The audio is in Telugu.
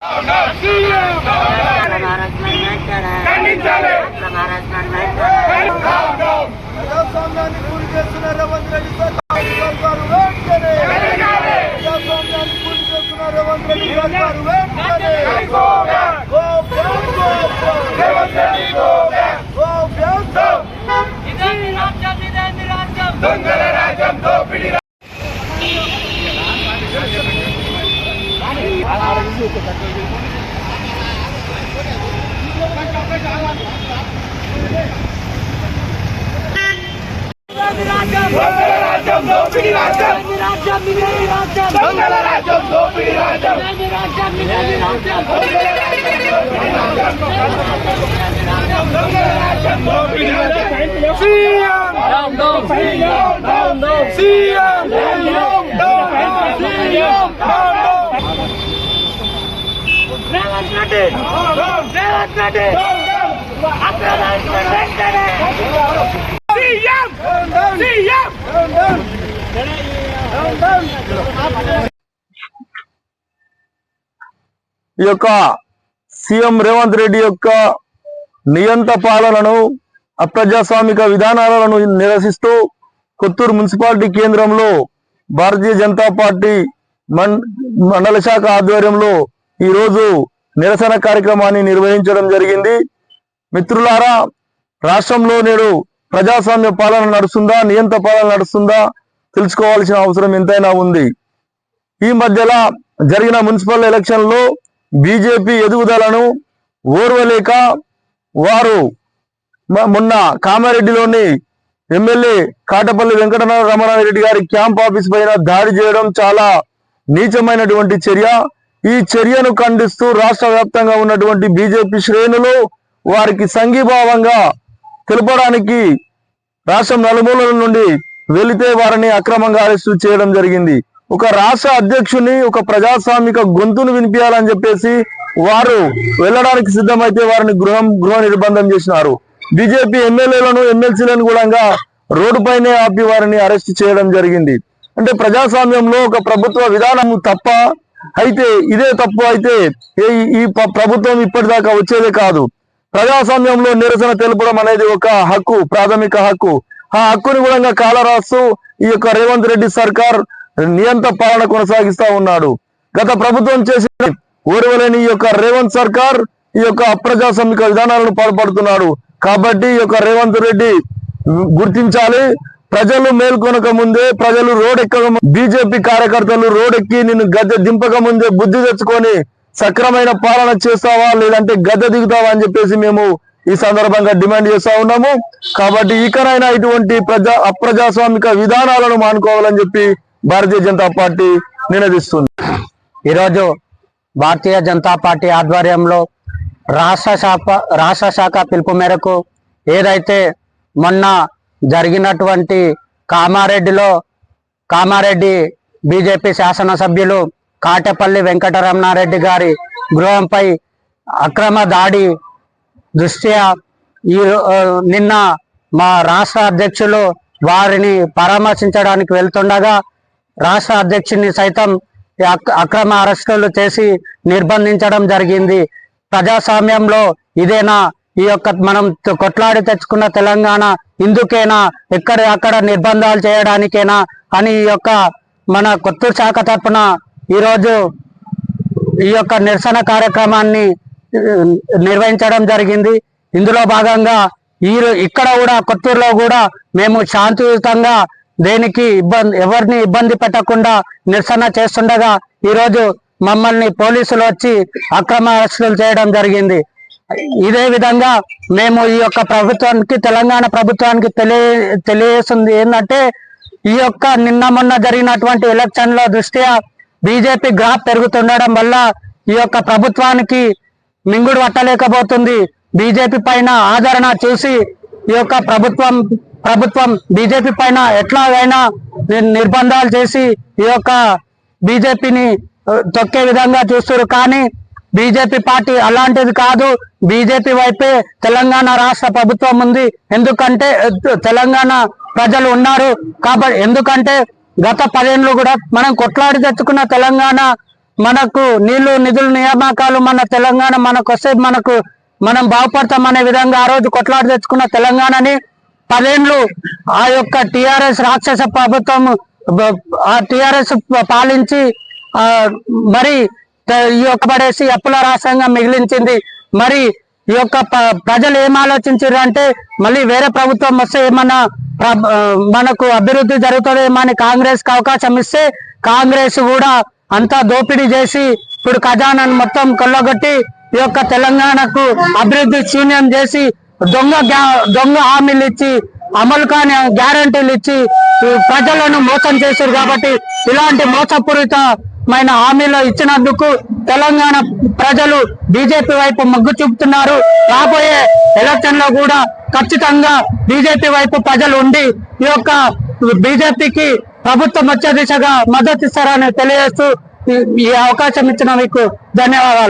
ఈ యొక్క సీఎం రేవంత్ రెడ్డి యొక్క నియంత పాలనను అప్రజాస్వామిక విధానాలను నిరసిస్తూ కొత్తూరు మున్సిపాలిటీ కేంద్రంలో భారతీయ జనతా పార్టీ మండల శాఖ ఆధ్వర్యంలో ఈరోజు నిరసన కార్యక్రమాన్ని నిర్వహించడం జరిగింది. మిత్రులారా, రాష్ట్రంలో నేడు ప్రజాస్వామ్య పాలన నడుస్తుందా, నియంత పాలన నడుస్తుందా తెలుసుకోవాల్సిన అవసరం ఎంతైనా ఉంది. ఈ మధ్యలో జరిగిన మున్సిపల్ ఎలక్షన్ లో బీజేపీ ఎదుగుదలను ఓర్వలేక వారు మొన్న కామారెడ్డిలోని ఎమ్మెల్యే కాటపల్లి వెంకటరమణారెడ్డి గారి క్యాంప్ ఆఫీస్ పైన దాడి చేయడం చాలా నీచమైనటువంటి చర్య. ఈ చర్యను ఖండిస్తూ రాష్ట్ర వ్యాప్తంగా ఉన్నటువంటి బీజేపీ శ్రేణులు వారికి సంఘీభావంగా తెలపడానికి రాష్ట్రం నలుమూలల నుండి వెళితే వారిని అక్రమంగా అరెస్టు చేయడం జరిగింది. ఒక రాష్ట్ర అధ్యక్షుని ఒక ప్రజాస్వామిక గొంతును వినిపించాలని చెప్పేసి వారు వెళ్ళడానికి సిద్ధమైతే వారిని గృహ నిర్బంధం చేసినారు. బీజేపీ ఎమ్మెల్యేలను ఎమ్మెల్సీలను కూడా రోడ్డుపైనే ఆపి వారిని అరెస్ట్ చేయడం జరిగింది. అంటే ప్రజాస్వామ్యంలో ఒక ప్రభుత్వ విధానం తప్ప అయితే ఇదే తప్పు అయితే ఈ ప్రభుత్వం ఇప్పటిదాకా వచ్చేదే కాదు. ప్రజాస్వామ్యంలో నిరసన తెలపడం అనేది ఒక హక్కు, ప్రాథమిక హక్కు. ఆ హక్కుని కూడా కాలరాస్తూ ఈ యొక్క రేవంత్ రెడ్డి సర్కార్ నియంత పాలన కొనసాగిస్తా ఉన్నాడు. గత ప్రభుత్వం చేసిన ఓర్వలేని ఈ యొక్క రేవంత్ సర్కార్ ఈ యొక్క అప్రజాస్వామిక విధానాలను పాల్పడుతున్నాడు. కాబట్టి ఈ యొక్క రేవంత్ రెడ్డి గుర్తించాలి. ప్రజలు మేల్కొనక ముందే, ప్రజలు రోడ్డెక్కక బీజేపీ కార్యకర్తలు రోడ్డెక్కి నిన్ను గద్దె దింపక ముందే బుద్ధి తెచ్చుకొని సక్రమైన పాలన చేస్తావా లేదంటే గద్దె దిగుతావా అని చెప్పేసి మేము ఈ సందర్భంగా డిమాండ్ చేస్తా ఉన్నాము. కాబట్టి ఇకనైనా ఇటువంటి అప్రజాస్వామిక విధానాలను మానుకోవాలని చెప్పి భారతీయ జనతా పార్టీ నినదిస్తుంది. ఈరోజు భారతీయ జనతా పార్టీ ఆధ్వర్యంలో రాష్ట్ర శాఖ పిలుపు మేరకు ఏదైతే మొన్న జరిగినటువంటి కామారెడ్డి బీజేపీ శాసనసభ్యులు కాటపల్లి వెంకటరమణారెడ్డి గారి గృహంపై అక్రమ దాడి దృష్ట్యా నిన్న మా రాష్ట్ర అధ్యక్షులు వారిని పరామర్శించడానికి వెళ్తుండగా రాష్ట్ర అధ్యక్షుని సైతం అక్రమ అరెస్టులు చేసి నిర్బంధించడం జరిగింది. ప్రజాస్వామ్యంలో ఇదేనా? ఈ యొక్క మనం కొట్లాడి తెచ్చుకున్న తెలంగాణ ఇందుకేనా? అక్కడ నిర్బంధాలు చేయడానికేనా అని ఈ యొక్క మన కొత్తూరు శాఖ తరఫున ఈరోజు ఈ యొక్క నిరసన కార్యక్రమాన్ని నిర్వహించడం జరిగింది. ఇందులో భాగంగా ఇక్కడ కూడా కొత్తూరులో కూడా మేము శాంతియుతంగా ఎవరిని ఇబ్బంది పెట్టకుండా నిరసన చేస్తుండగా ఈరోజు మమ్మల్ని పోలీసులు వచ్చి అక్రమ అరెస్టులు చేయడం జరిగింది. ఇదే విధంగా మేము ఈ యొక్క ప్రభుత్వానికి, తెలంగాణ ప్రభుత్వానికి తెలియజేస్తుంది ఏంటంటే, ఈ యొక్క నిన్న మొన్న జరిగినటువంటి ఎలక్షన్ల దృష్ట్యా బీజేపీ గ్రాఫ్ పెరుగుతుండడం వల్ల ఈ యొక్క ప్రభుత్వానికి మింగుడు పట్టలేకపోతుంది. బీజేపీ పైన ఆదరణ చూసి ఈ యొక్క ప్రభుత్వం బీజేపీ పైన ఎట్లాగైనా నిర్బంధాలు చేసి ఈ యొక్క బీజేపీని తొక్కే విధంగా చూస్తారు. కానీ బీజేపీ పార్టీ అలాంటిది కాదు. బీజేపీ వైపే తెలంగాణ రాష్ట్ర ప్రభుత్వం ఉంది. ఎందుకంటే తెలంగాణ ప్రజలు ఉన్నారు కాబట్టి. ఎందుకంటే గత 10 ఏళ్ళు కూడా మనం కొట్లాడి తెచ్చుకున్న తెలంగాణ మనకు నీళ్లు నిధులు నియామకాలు మన తెలంగాణ మనకు వస్తే మనం బాగుపడతాం అనే విధంగా ఆ రోజు కొట్లాడి తెచ్చుకున్న తెలంగాణని 10 ఏళ్ళు ఆ యొక్క టిఆర్ఎస్ రాక్షస ప్రభుత్వం ఆ టిఆర్ఎస్ పాలించి మరి ఈ యొక్క పడేసి అప్పుల రాష్ట్రంగా మిగిలించింది. మరి ఈ యొక్క ప్రజలు ఏం ఆలోచించారు అంటే మళ్ళీ వేరే ప్రభుత్వం వస్తే ఏమన్నా మనకు అభివృద్ధి జరుగుతుందేమో అని కాంగ్రెస్ కి అవకాశం ఇస్తే కాంగ్రెస్ కూడా అంతా దోపిడీ చేసి ఇప్పుడు ఖజానాను మొత్తం కొల్లగొట్టి ఈ యొక్క తెలంగాణకు అభివృద్ధి శూన్యం చేసి దొంగ హామీలు ఇచ్చి అమలు కాని గ్యారంటీలు ఇచ్చి ప్రజలను మోసం చేశారు. కాబట్టి ఇలాంటి మోసపూరితమైన హామీలు ఇచ్చినందుకు తెలంగాణ ప్రజలు బీజేపీ వైపు మొగ్గు చూపుతున్నారు. రాబోయే ఎలక్షన్ లో కూడా ఖచ్చితంగా బీజేపీ వైపు ప్రజలు ఉండి ఈ యొక్క బీజేపీకి ప్రభుత్వం వచ్చే దిశగా మద్దతు ఇస్తారని తెలియజేస్తూ ఈ అవకాశం ఇచ్చిన మీకు ధన్యవాదాలు.